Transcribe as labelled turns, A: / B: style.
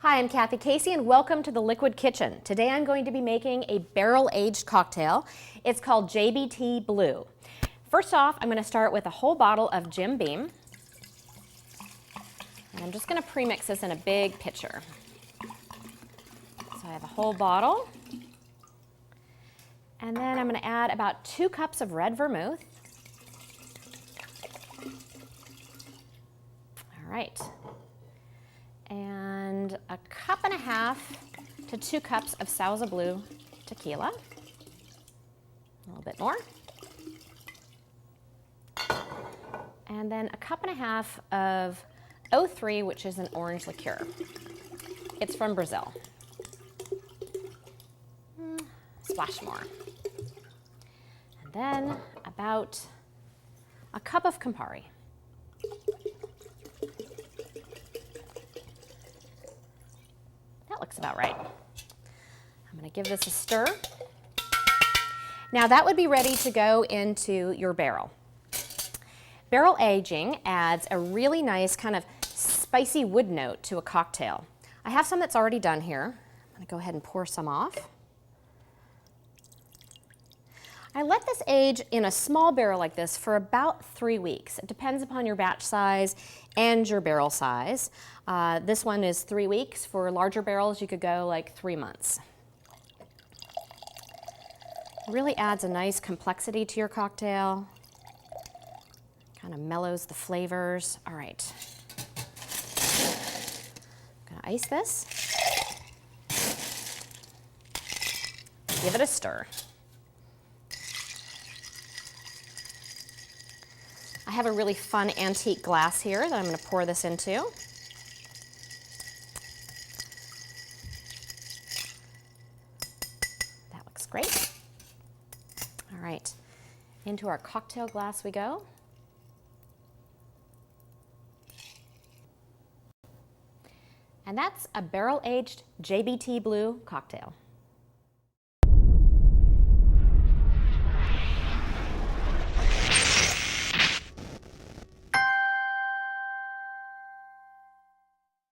A: Hi, I'm Kathy Casey and welcome to the Liquid Kitchen. Today I'm going to be making a barrel-aged cocktail. It's called JBT Blue. First off, I'm going to start with a whole bottle of Jim Beam. And I'm just going to premix this in a big pitcher. So I have a whole bottle. And then I'm going to add about 2 cups of red vermouth. All right. And a cup and a half to 2 cups of Sauza Blue tequila. A little bit more. And then a cup and a half of O3, which is an orange liqueur. It's from Brazil. Splash more. And then about a cup of Campari. That looks about right. I'm going to give this a stir. Now that would be ready to go into your barrel. Barrel aging adds a really nice kind of spicy wood note to a cocktail. I have some that's already done here. I'm going to go ahead and pour some off. I let this age in a small barrel like this for about 3 weeks. It depends upon your batch size and your barrel size. This one is 3 weeks. For larger barrels, you could go like 3 months. Really adds a nice complexity to your cocktail. Kind of mellows the flavors. All right. I'm gonna ice this. Give it a stir. I have a really fun antique glass here that I'm going to pour this into. That looks great. All right, into our cocktail glass we go. And that's a barrel-aged JBT Blue cocktail.